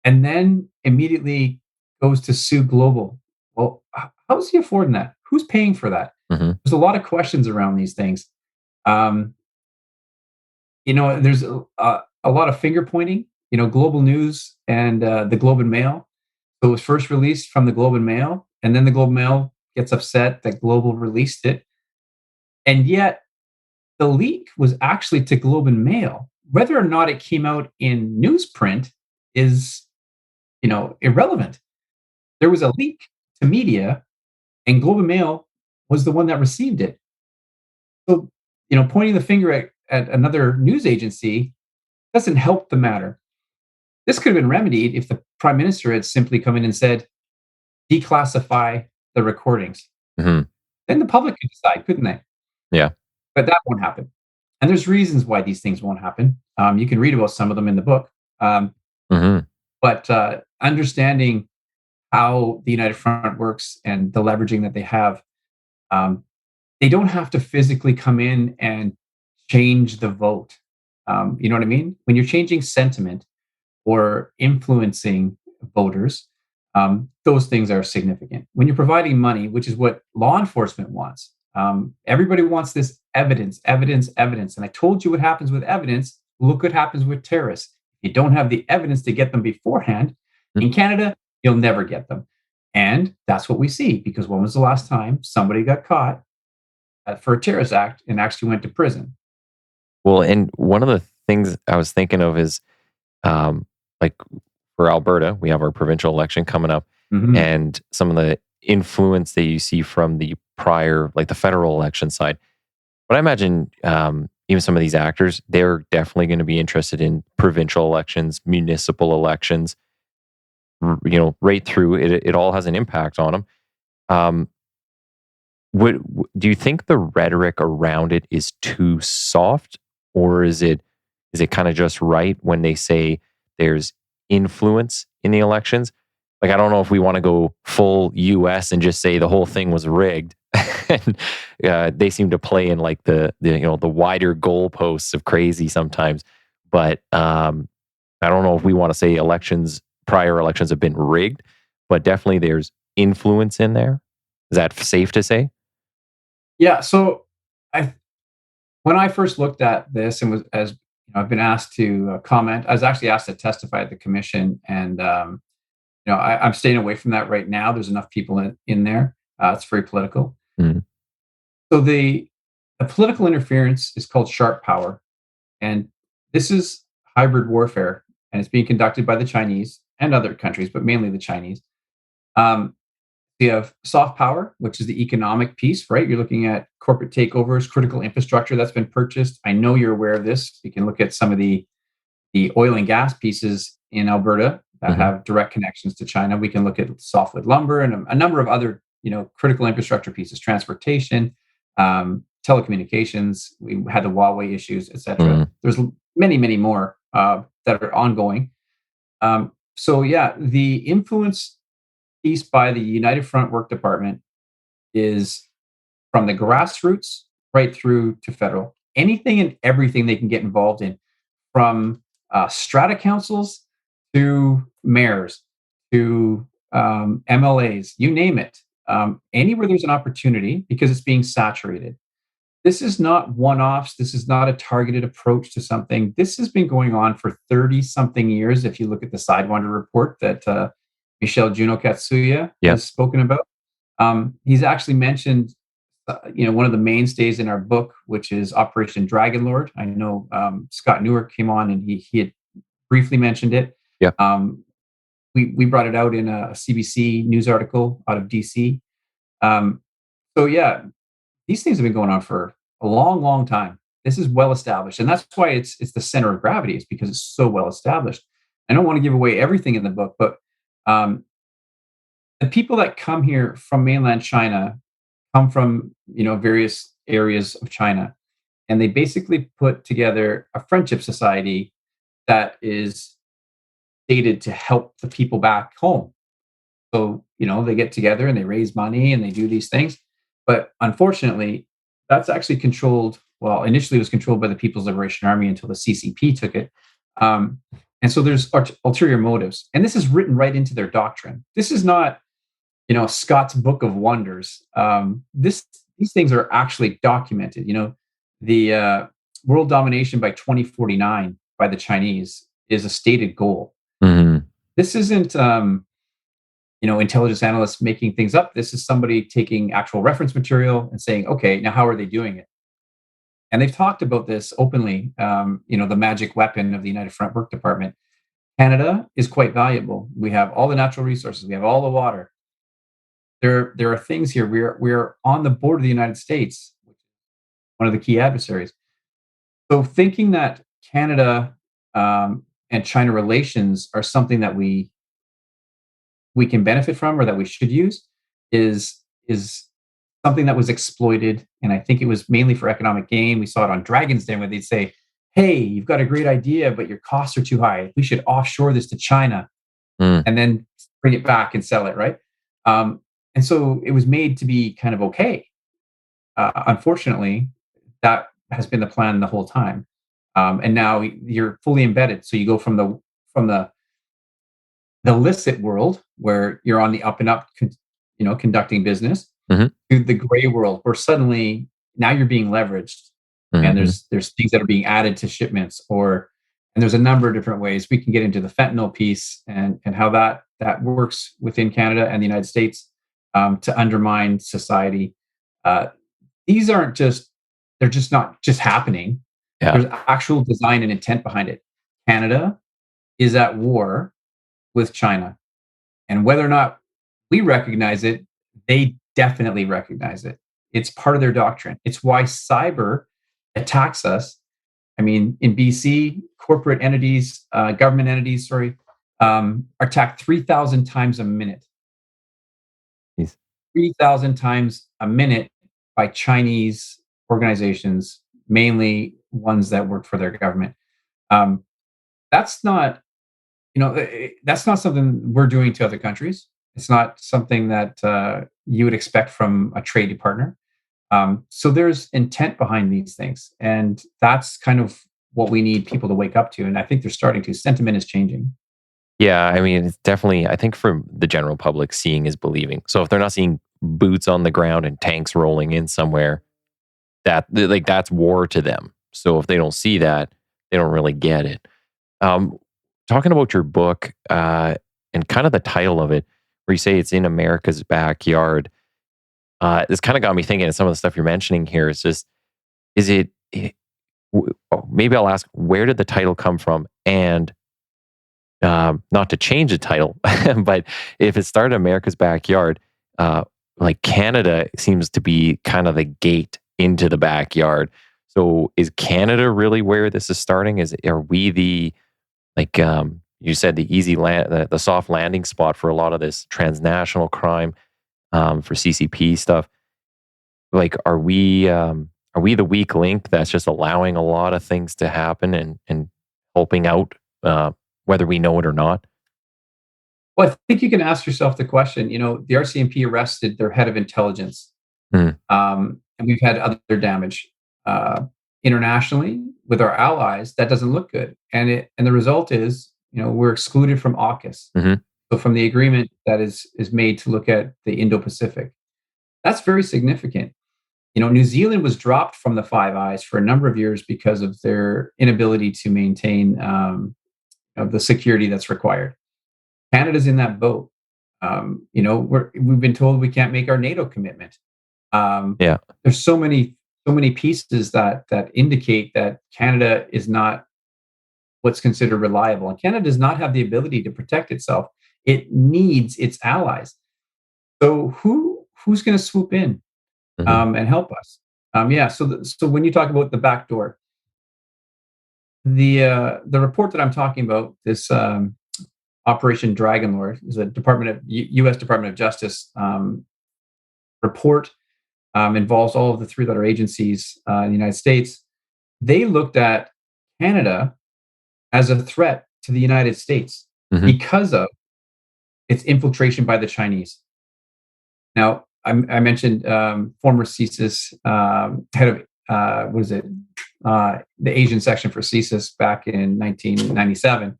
and then immediately goes to sue Global. Well, how is he affording that? Who's paying for that? Hmm. There's a lot of questions around these things. Um, there's a lot of finger pointing. Global News and the Globe and Mail. So it was first released from the Globe and Mail, and then the Globe and Mail gets upset that Global released it, and yet the leak was actually to Globe and Mail. Whether or not it came out in newsprint is, irrelevant. There was a leak to media, and Globe and Mail was the one that received it. So, pointing the finger at another news agency doesn't help the matter. This could have been remedied if the prime minister had simply come in and said, declassify the recordings. Hmm. Then the public could decide, couldn't they? Yeah. But that won't happen. And there's reasons why these things won't happen. You can read about some of them in the book. Um, Hmm. but understanding how the United Front works and the leveraging that they have, um, they don't have to physically come in and change the vote. You know what I mean? When you're changing sentiment or influencing voters, those things are significant. When you're providing money, which is what law enforcement wants, everybody wants this evidence, evidence, evidence. And I told you what happens with evidence. Look what happens with terrorists. If you don't have the evidence to get them beforehand, in Canada, you'll never get them. And that's what we see, because when was the last time somebody got caught for a terrorist act and actually went to prison? Well, and one of the things I was thinking of is, um, like for Alberta, we have our provincial election coming up, Mhm. and some of the influence that you see from the prior, like the federal election side. But I imagine even some of these actors, they're definitely going to be interested in provincial elections, municipal elections, right through it. It all has an impact on them. Um, do you think the rhetoric around it is too soft, or is it kind of just right when they say there's influence in the elections? Like, I don't know if we want to go full US and just say the whole thing was rigged. And they seem to play in like the wider goalposts of crazy sometimes. But I don't know if we want to say prior elections have been rigged, but definitely there's influence in there. Is that safe to say? Yeah. So I when I first looked at this and I've been asked to comment. I was actually asked to testify at the commission, and I'm staying away from that right now. There's enough people in there. It's very political. Mm. So the political interference is called sharp power, and this is hybrid warfare, and it's being conducted by the Chinese and other countries, but mainly the Chinese. Um, We have soft power, which is the economic piece, right? You're looking at corporate takeovers, critical infrastructure that's been purchased. I know you're aware of this. You can look at some of the oil and gas pieces in Alberta that Hmm. have direct connections to China. We can look at softwood lumber and a number of other, critical infrastructure pieces, transportation, telecommunications. We had the Huawei issues, etc. Mm. There's many, many more that are ongoing. So yeah, the influence piece by the United Front Work Department is from the grassroots right through to federal. Anything and everything they can get involved in, from strata councils to mayors to MLAs, you name it. Anywhere there's an opportunity, because it's being saturated. This is not one offs. This is not a targeted approach to something. This has been going on for 30 something years. If you look at the Sidewinder report that Michelle Juno Katsuya Yeah. has spoken about, he's actually mentioned, one of the mainstays in our book, which is Operation Dragonlord. I know Scott Newark came on and he had briefly mentioned it. Yeah. We brought it out in a CBC news article out of DC. Um, so yeah, these things have been going on for a long, long time. This is well established, and that's why it's the center of gravity. Is because it's so well established. I don't want to give away everything in the book, but um, the people that come here from mainland China come from various areas of China, and they basically put together a friendship society that is stated to help the people back home. So, they get together and they raise money and they do these things. But unfortunately, that's actually controlled. Well, initially it was controlled by the People's Liberation Army until the CCP took it. Um, and so there's ulterior motives. And this is written right into their doctrine. This is not, Scott's Book of Wonders. These things are actually documented. The world domination by 2049 by the Chinese is a stated goal. Mhm. This isn't intelligence analysts making things up. This is somebody taking actual reference material and saying, okay, now how are they doing it? And they've talked about this openly. The magic weapon of the United Front Work Department. Canada is quite valuable. We have all the natural resources. We have all the water. There are things here. We're on the border of the United States, one of the key adversaries. So thinking that Canada and China relations are something that we can benefit from or that we should use is something that was exploited. And I think it was mainly for economic gain. We saw it on Dragon's Den where they'd say, hey, you've got a great idea, but your costs are too high. We should offshore this to China and then bring it back and sell it, right? And so it was made to be kind of okay. Unfortunately, that has been the plan the whole time. And now you're fully embedded. So you go from the illicit world where you're on the up and up, conducting business, Mhm. to the gray world where suddenly now you're being leveraged, and there's things that are being added to shipments, and there's a number of different ways we can get into the fentanyl piece and how that works within Canada and the United States to undermine society. These aren't they're just not just happening. Yeah. There's actual design and intent behind it. Canada is at war with China. And whether or not we recognize it, they definitely recognize it. It's part of their doctrine. It's why cyber attacks us. I mean, in BC, corporate entities, government entities, are attacked 3,000 times a minute. Jeez. 3,000 times a minute by Chinese organizations, mainly ones that work for their government. Um, that's not that's not something we're doing to other countries. It's not something that you would expect from a trading partner. So there's intent behind these things, and that's kind of what we need people to wake up to. And I think they're starting to. Sentiment is changing. Yeah, I mean, it's definitely, I think for the general public, seeing is believing. So if they're not seeing boots on the ground and tanks rolling in somewhere, that's war to them. So if they don't see that, they don't really get it. Um, Talking about your book and kind of the title of it, where you say it's in America's backyard, this kind of got me thinking of some of the stuff you're mentioning here. It's just, is it, maybe I'll ask, where did the title come from? And not to change the title, but if it started America's backyard, like Canada seems to be kind of the gate into the backyard. So is Canada really where this is starting? Are we the, like you said, the easy land, the soft landing spot for a lot of this transnational crime, for CCP stuff? Like, are we the weak link that's just allowing a lot of things to happen and helping out, whether we know it or not? Well, I think you can ask yourself the question. The RCMP arrested their head of intelligence, Hmm. and we've had other damage internationally with our allies. That doesn't look good, and the result is, we're excluded from AUKUS, Mhm. so from the agreement that is made to look at the Indo-Pacific. That's very significant. New Zealand was dropped from the Five Eyes for a number of years because of their inability to maintain the security that's required. Canada's in that boat. We've been told we can't make our NATO commitment. Yeah. There's so many pieces that indicate that Canada is not what's considered reliable, and Canada does not have the ability to protect itself. It needs its allies. So who's going to swoop in Mhm. and help us? Yeah. So when you talk about the back door, the report that I'm talking about, this Operation Dragon Lord, is a U.S. Department of Justice report. Involves all of the three-letter agencies in the United States. They looked at Canada as a threat to the United States. Hmm. because of its infiltration by the Chinese. Now, I mentioned former CSIS head of what is it? The Asian section for CSIS back in 1997,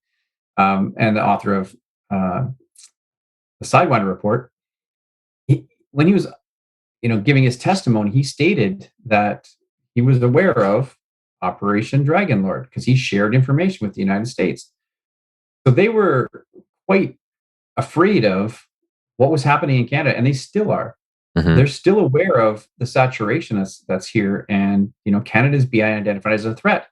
and the author of the Sidewinder report. When he was, giving his testimony, he stated that he was aware of Operation Dragon Lord because he shared information with the United States. So they were quite afraid of what was happening in Canada, and they still are. Hmm. They're still aware of the saturation that's here, and Canada's being identified as a threat.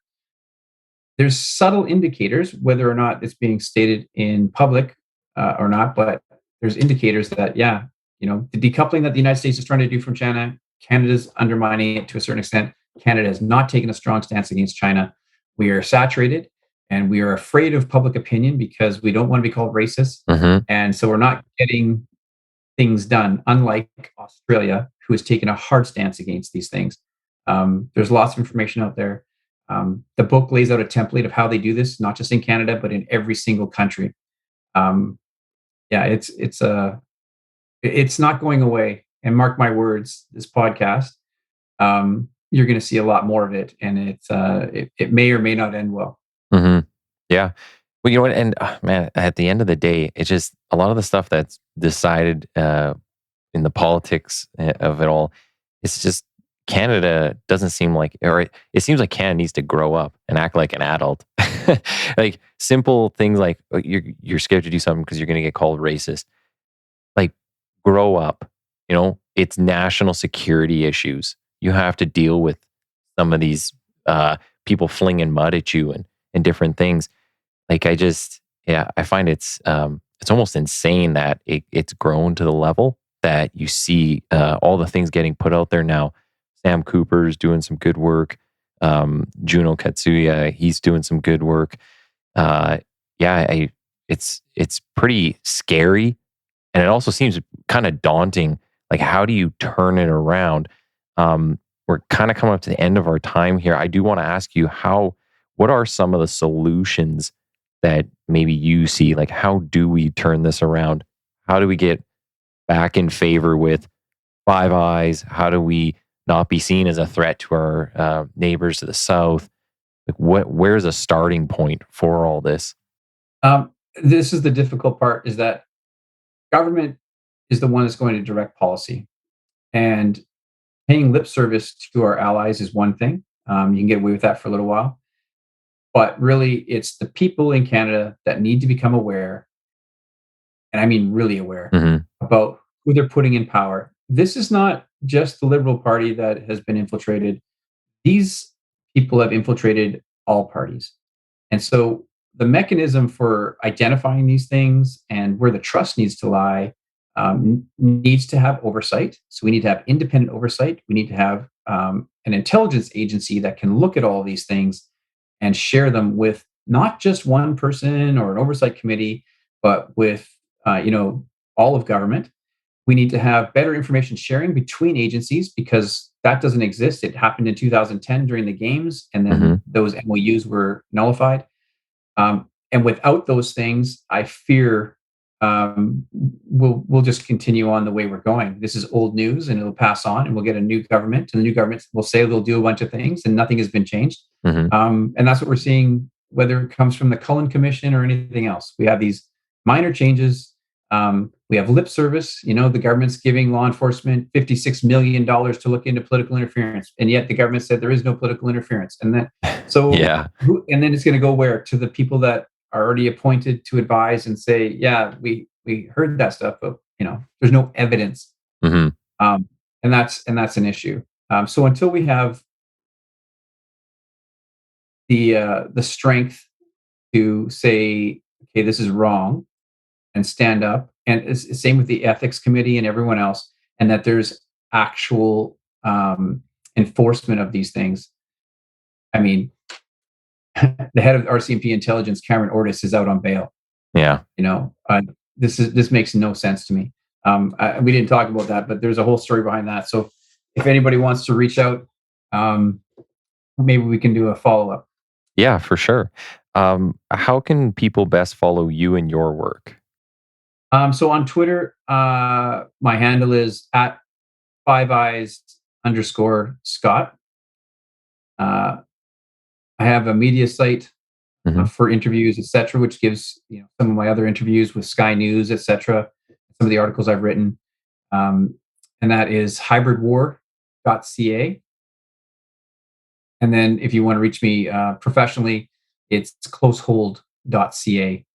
There's subtle indicators, whether or not it's being stated in public or not, but there's indicators that the decoupling that the United States is trying to do from China, Canada's undermining it to a certain extent. Canada has not taken a strong stance against China. We are saturated, and we are afraid of public opinion because we don't want to be called racist, Hmm. and so we're not getting things done, unlike Australia, who has taken a hard stance against these things. There's lots of information out there. The book lays out a template of how they do this, not just in Canada, but in every single country. Um, yeah, it's not going away. And mark my words, this podcast, you're going to see a lot more of it, and it may or may not end well. Hmm. Yeah. Well, you know what? And man, at the end of the day, it's just a lot of the stuff that's decided in the politics of it all. It's just Canada doesn't seem like, or it seems like Canada needs to grow up and act like an adult. Like simple things like you're scared to do something because you're going to get called racist. Like grow up. It's national security issues. You have to deal with some of these people flinging mud at you and different things. Like I find it's almost insane that it's grown to the level that you see all the things getting put out there now. Sam Cooper's doing some good work. Juno Katsuya, he's doing some good work. It's pretty scary, and it also seems kind of daunting. Like, how do you turn it around? We're kind of coming up to the end of our time here. I do want to ask you what are some of the solutions that maybe you see? Like, how do we turn this around? How do we get back in favor with Five Eyes? How do we not be seen as a threat to our neighbors to the south? Like, where's a starting point for all this? This is the difficult part: is that government is the one that's going to direct policy, and paying lip service to our allies is one thing. You can get away with that for a little while, but really, it's the people in Canada that need to become aware, and I mean really aware, Hmm. about who they're putting in power. This is not just the Liberal Party that has been infiltrated. These people have infiltrated all parties. And so the mechanism for identifying these things and where the trust needs to lie needs to have oversight. So we need to have independent oversight. We need to have an intelligence agency that can look at all these things and share them with not just one person or an oversight committee, but with all of government. We need to have better information sharing between agencies because that doesn't exist. It happened in 2010 during the games, and Hmm. then those MOUs were nullified. And without those things, I fear we'll just continue on the way we're going. This is old news, and it'll pass on, and we'll get a new government, and the new government will say they'll do a bunch of things, and nothing has been changed. Hmm. And that's what we're seeing, whether it comes from the Cullen Commission or anything else. We have these minor changes. We have lip service. The government's giving law enforcement $56 million to look into political interference, and yet the government said there is no political interference. And then, Yeah. and then it's going to go where? To the people that are already appointed to advise and say, yeah, we heard that stuff, but there's no evidence, Hmm. and that's an issue. So until we have the strength to say, okay, this is wrong, and stand up, and it's the same with the ethics committee and everyone else, and that there's actual enforcement of these things. I mean, the head of RCMP intelligence, Cameron Ortis, is out on bail. Yeah. This makes no sense to me. We didn't talk about that, but there's a whole story behind that. So if anybody wants to reach out, maybe we can do a follow up. Yeah, for sure. How can people best follow you and your work? So on Twitter, my handle is at 5eyes_Scott. Uh, I have a media site Hmm. for interviews, etc., which gives some of my other interviews with Sky News, etc. Some of the articles I've written, um, and that is hybridwar.ca. And then if you want to reach me professionally, it's closehold.ca,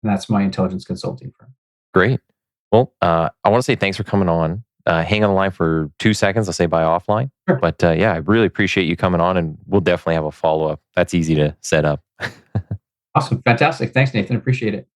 and that's my intelligence consulting firm. Great. Well, I want to say thanks for coming on. Hang on the line for 2 seconds. I'll say bye offline. Sure. But yeah, I really appreciate you coming on, and we'll definitely have a follow up. That's easy to set up. Awesome. Fantastic. Thanks, Nathan. Appreciate it.